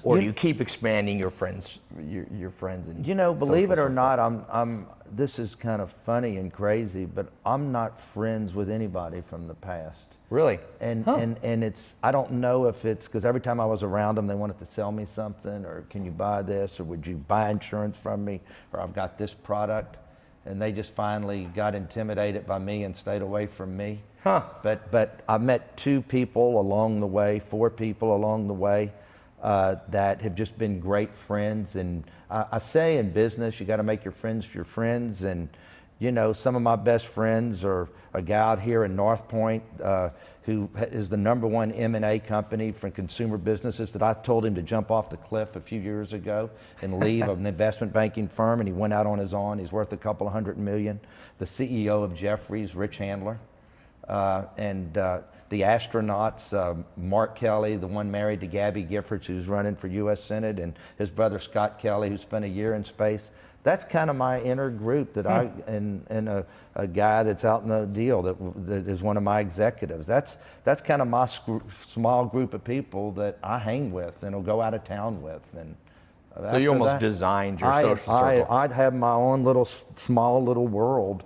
Or do you keep expanding your friends, your friends? And believe it or not, I'm. This is kind of funny and crazy, but I'm not friends with anybody from the past. Really? And it's, I don't know if it's because every time I was around them, they wanted to sell me something, or can you buy this, or would you buy insurance from me, or I've got this product, and they just finally got intimidated by me and stayed away from me. But I met 2 people along the way, 4 people along the way. That have just been great friends. And I say in business, you got to make your friends. And, some of my best friends are a guy out here in North Point who is the #1 M&A company for consumer businesses that I told him to jump off the cliff a few years ago and leave an investment banking firm. And he went out on his own. He's worth a couple of $100 million. The CEO of Jeffries, Rich Handler. The astronauts, Mark Kelly, the one married to Gabby Giffords, who's running for U.S. Senate, and his brother Scott Kelly, who spent a year in space. That's kind of my inner group that and a guy that's out in the deal that is one of my executives. That's kind of my small group of people that I hang with and will go out of town with. And so you almost designed your social circle. I'd have my own small little world,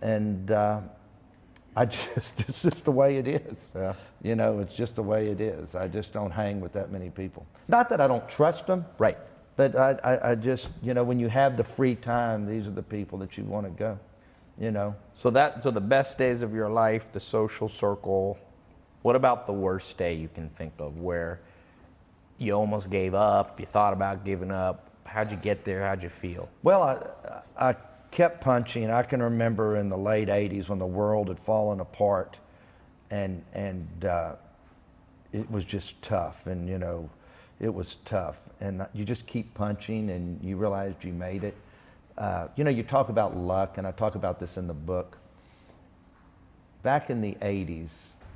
and it's just the way it is. Yeah. It's just the way it is. I just don't hang with that many people. Not that I don't trust them. Right. But I just, when you have the free time, these are the people that you want to go, So the best days of your life, the social circle. What about the worst day you can think of where you almost gave up, you thought about giving up? How'd you get there? How'd you feel? Well, I kept punching. I can remember in the late 80s when the world had fallen apart, and it was just tough, and it was tough, and you just keep punching, and you realized you made it. You talk about luck, and I talk about this in the book. Back in the 80s,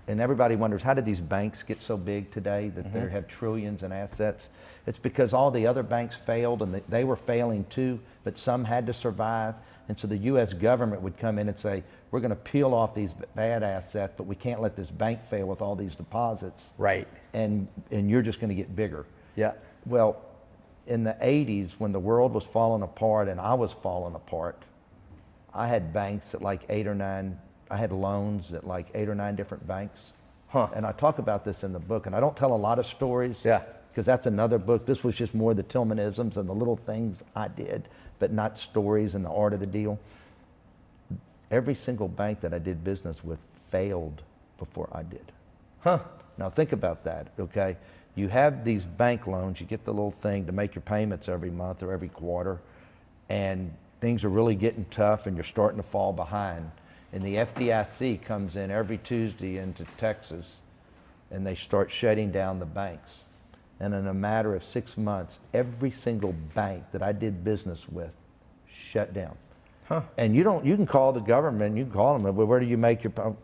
and everybody wonders, how did these banks get so big today that they have trillions in assets? It's because all the other banks failed, and they were failing too, but some had to survive. And so the U.S. government would come in and say, we're going to peel off these bad assets, but we can't let this bank fail with all these deposits. Right. And you're just going to get bigger. Yeah. Well, in the 80s, when the world was falling apart and I was falling apart, I had banks at like 8 or 9, I had loans at like 8 or 9 different banks. And I talk about this in the book, and I don't tell a lot of stories. Yeah. Because that's another book. This was just more the Tilmanisms and the little things I did, but not stories and the art of the deal. Every single bank that I did business with failed before I did. Now think about that, okay? You have these bank loans, you get the little thing to make your payments every month or every quarter, and things are really getting tough and you're starting to fall behind. And the FDIC comes in every Tuesday into Texas, and they start shutting down the banks. And in a matter of 6 months, every single bank that I did business with shut down. And you can call the government, you can call them, well, where do you make your,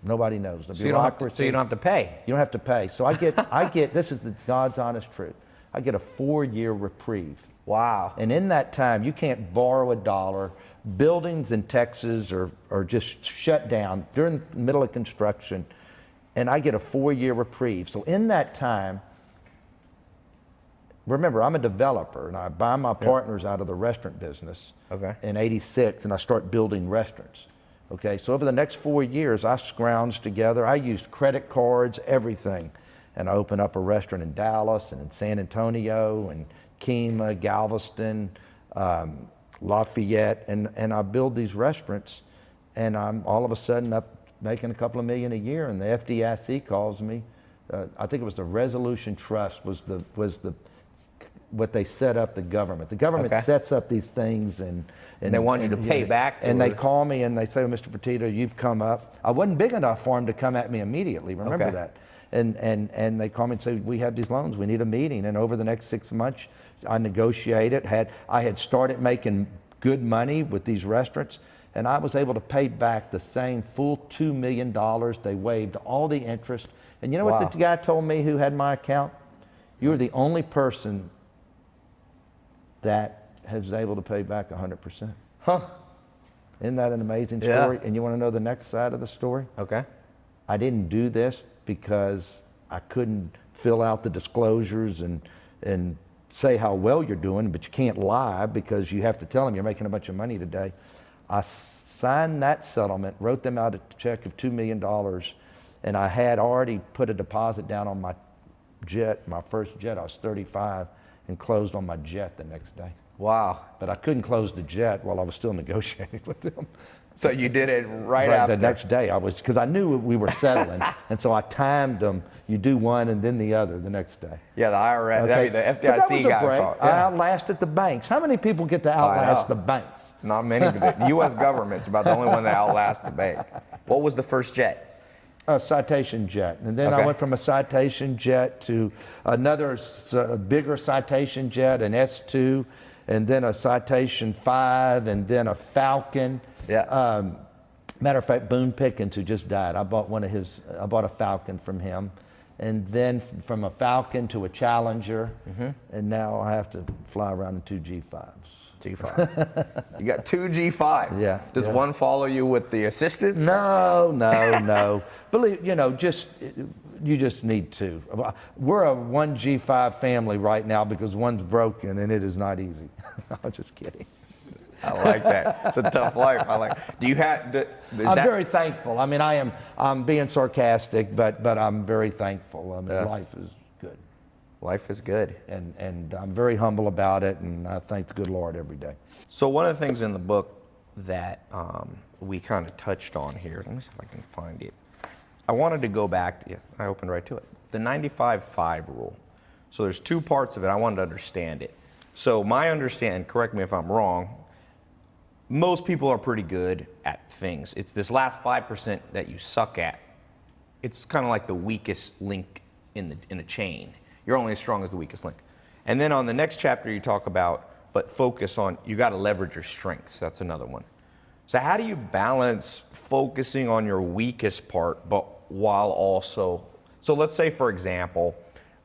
nobody knows. The bureaucracy. So you don't have to pay. You don't have to pay. So I get, this is the God's honest truth. I get a 4-year reprieve. Wow. And in that time, you can't borrow a dollar. Buildings in Texas are just shut down during the middle of construction. And I get a 4-year reprieve. So in that time, remember, I'm a developer, and I buy my partners out of the restaurant business in '86, and I start building restaurants. Okay, so over the next 4 years, I scrounged together. I used credit cards, everything, and I opened up a restaurant in Dallas and in San Antonio and Kemah, Galveston, Lafayette, and I build these restaurants, and I'm all of a sudden up making a couple of million a year, and the FDIC calls me. I think it was the Resolution Trust was what they set up the government. The government sets up these things, and they want you to pay back. And they call me and they say, well, Mr. Fertitta, you've come up. I wasn't big enough for them to come at me immediately. Remember that. And they call me and say, we have these loans. We need a meeting. And over the next 6 months, I negotiated. I had started making good money with these restaurants, and I was able to pay back the same full $2 million. They waived all the interest. And you know what the guy told me who had my account? You were the only person that was able to pay back 100%. Isn't that an amazing story? And you want to know the next side of the story? Okay. I didn't do this because I couldn't fill out the disclosures and say how well you're doing, but you can't lie because you have to tell them you're making a bunch of money today. I signed that settlement, wrote them out a check of $2 million, and I had already put a deposit down on my jet, my first jet. I was 35, and closed on my jet the next day. Wow. But I couldn't close the jet while I was still negotiating with them. So you did it right The after? next day, because I knew we were settling, and so I timed them. You do one and then the other the next day. Yeah, the IRS, Okay. the FDIC But that was a guy. break. Called. I Yeah. outlasted the banks. How many people get to outlast the banks? Not many. But the U.S. government's about the only one that outlasts the bank. What was the first jet? A Citation jet. And then Okay. I went from a Citation jet to another bigger Citation jet, an S2, and then a Citation 5, and then a Falcon. Yeah. Matter of fact, Boone Pickens, who just died, I bought a Falcon from him. And then from a Falcon to a Challenger, and now I have to fly around in two G5s. G5. You got two G5s. Yeah. Does yeah. one follow you with the assistants? No. Believe, you just need two. We're a one G5 family right now because one's broken and it is not easy. I'm just kidding. I like that. It's a tough life. I like. Do you have? I'm very thankful. I mean, I'm being sarcastic, but I'm very thankful. I mean, life is good. Life is good. And I'm very humble about it, and I thank the good Lord every day. So one of the things in the book that we kind of touched on here, let me see if I can find it. I wanted to go back to, yes, I opened right to it. The 95-5 rule. So there's two parts of it. I wanted to understand it. So my understanding, correct me if I'm wrong, most people are pretty good at things. It's this last 5% that you suck at. It's kind of like the weakest link in a chain. You're only as strong as the weakest link. And then on the next chapter you talk about, but focus on, you got to leverage your strengths. That's another one. So how do you balance focusing on your weakest part, but while also, so let's say for example,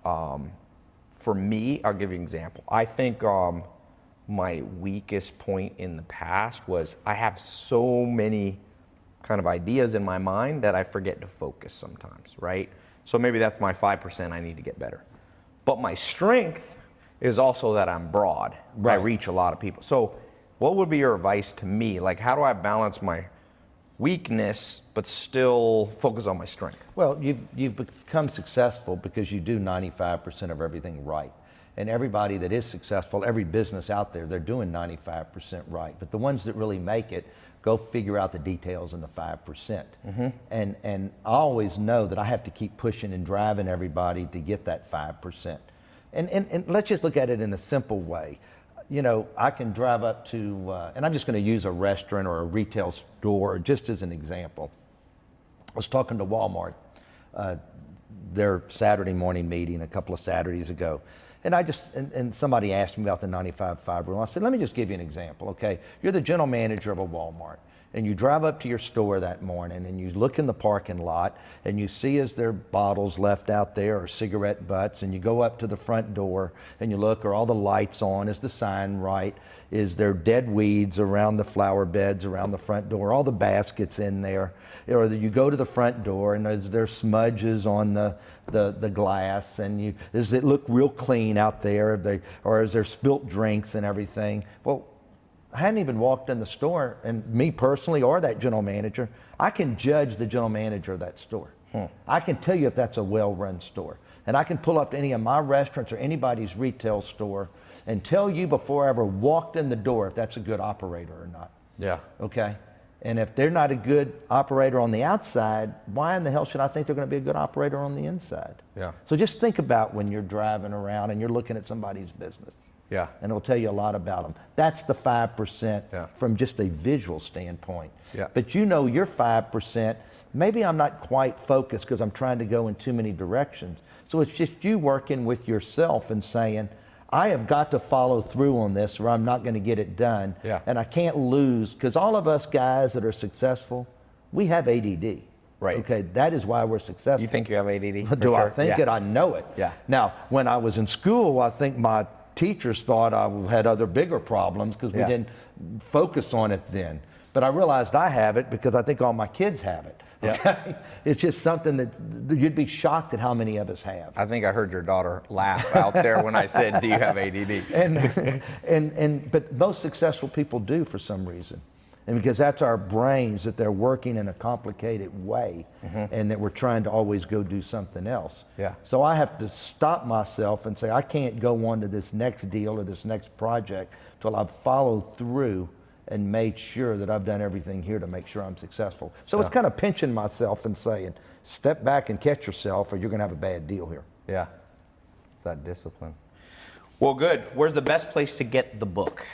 for me, I'll give you an example. I think my weakest point in the past was I have so many kind of ideas in my mind that I forget to focus sometimes, right? So maybe that's my 5% I need to get better. But my strength is also that I'm broad. Right. I reach a lot of people. So what would be your advice to me? Like, how do I balance my weakness but still focus on my strength? Well, you've become successful because you do 95% of everything right. And everybody that is successful, every business out there, they're doing 95% right. But the ones that really make it, go figure out the details in the 5%. And I always know that I have to keep pushing and driving everybody to get that 5%. And let's just look at it in a simple way. You know, I can drive up to, and I'm just going to use a restaurant or a retail store just as an example. I was talking to Walmart, their Saturday morning meeting a couple of Saturdays ago. And and somebody asked me about the 95-5 rule. I said, let me just give you an example, okay? You're the general manager of a Walmart, and you drive up to your store that morning, and you look in the parking lot, and you see is there bottles left out there or cigarette butts, and you go up to the front door, and you look, are all the lights on? Is the sign right? Is there dead weeds around the flower beds around the front door? All the baskets in there? Or you go to the front door, and is there smudges on the glass, and does it look real clean out there? Or is there spilt drinks and everything? Well, I hadn't even walked in the store, and me personally or that general manager, I can judge the general manager of that store. I can tell you if that's a well-run store. And I can pull up to any of my restaurants or anybody's retail store and tell you before I ever walked in the door if that's a good operator or not. Yeah. Okay? And if they're not a good operator on the outside, why in the hell should I think they're going to be a good operator on the inside? Yeah. So just think about when you're driving around and you're looking at somebody's business. Yeah. And it'll tell you a lot about them. That's the 5% from just a visual standpoint. Yeah. But you know your 5%, maybe I'm not quite focused because I'm trying to go in too many directions. So it's just you working with yourself and saying, I have got to follow through on this or I'm not going to get it done. Yeah. And I can't lose, because all of us guys that are successful, we have ADD. Right. Okay, that is why we're successful. You think you have ADD? Do I think it? I know it. Yeah. Now, when I was in school, I think my teachers thought I had other bigger problems because we didn't focus on it then. But I realized I have it because I think all my kids have it. Yeah. Okay? It's just something that you'd be shocked at how many of us have. I think I heard your daughter laugh out there when I said, do you have ADD? But most successful people do for some reason. And because that's our brains, that they're working in a complicated way, and that we're trying to always go do something else. Yeah. So I have to stop myself and say, I can't go on to this next deal or this next project till I've followed through and made sure that I've done everything here to make sure I'm successful. So it's kind of pinching myself and saying, step back and catch yourself or you're gonna have a bad deal here. Yeah, it's that discipline. Well, good. Where's the best place to get the book?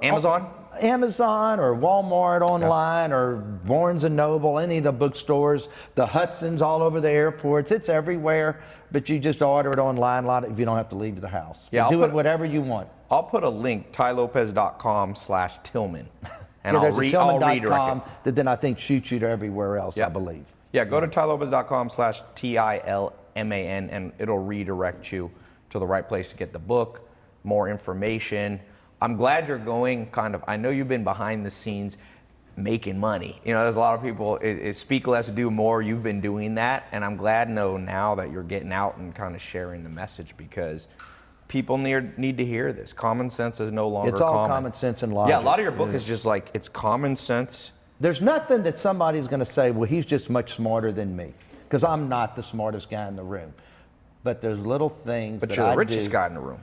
Amazon? Amazon or Walmart online or Barnes and Noble, any of the bookstores, the Hudson's all over the airports. It's everywhere, but you just order it online a lot if you don't have to leave the house. Yeah, do it whatever you want. I'll put a link, tylopez.com/Tillman. And Yeah, I'll there's a redirect Tillman.com it. that then I think shoots you to everywhere else, I believe. Yeah, go to tylopez.com/TILMAN and it'll redirect you to the right place to get the book, more information. I'm glad you're going I know you've been behind the scenes making money. You know, there's a lot of people, speak less, do more. You've been doing that. And I'm glad now that you're getting out and kind of sharing the message because people need to hear this. Common sense is no longer It's all common sense and logic. Yeah, a lot of your book is just like, it's common sense. There's nothing that somebody's going to say, well, he's just much smarter than me, because I'm not the smartest guy in the room. But there's little things But that you're I the richest do. guy in the room.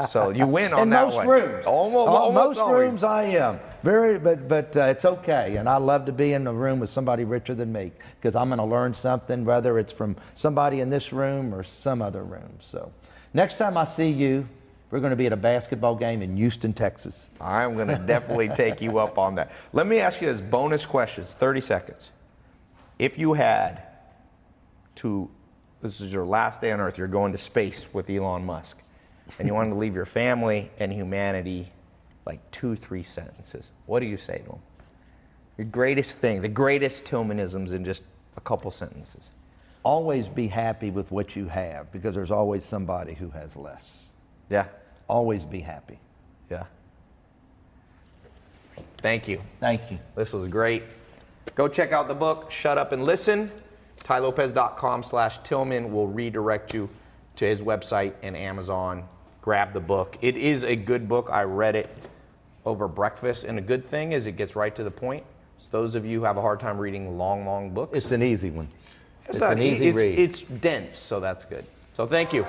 So you win on In that most one. rooms. Almost most always. rooms I am. But it's okay. And I love to be in a room with somebody richer than me, because I'm going to learn something, whether it's from somebody in this room or some other room. So next time I see you, we're going to be at a basketball game in Houston, Texas. I'm going to definitely take you up on that. Let me ask you this bonus questions, 30 seconds. If you had this is your last day on Earth, you're going to space with Elon Musk, and you wanted to leave your family and humanity like 2-3 sentences, what do you say to him? Your greatest thing, the greatest Tillmanisms in just a couple sentences. Always be happy with what you have, because there's always somebody who has less. Yeah. Always be happy. Yeah. Thank you. Thank you. This was great. Go check out the book, Shut Up and Listen. tylopez.com/Tilman will redirect you to his website and Amazon. Grab the book. It is a good book. I read it over breakfast, and a good thing is it gets right to the point. So those of you who have a hard time reading long books, It's an easy one. It's not an easy read. It's dense, so that's good. So thank you.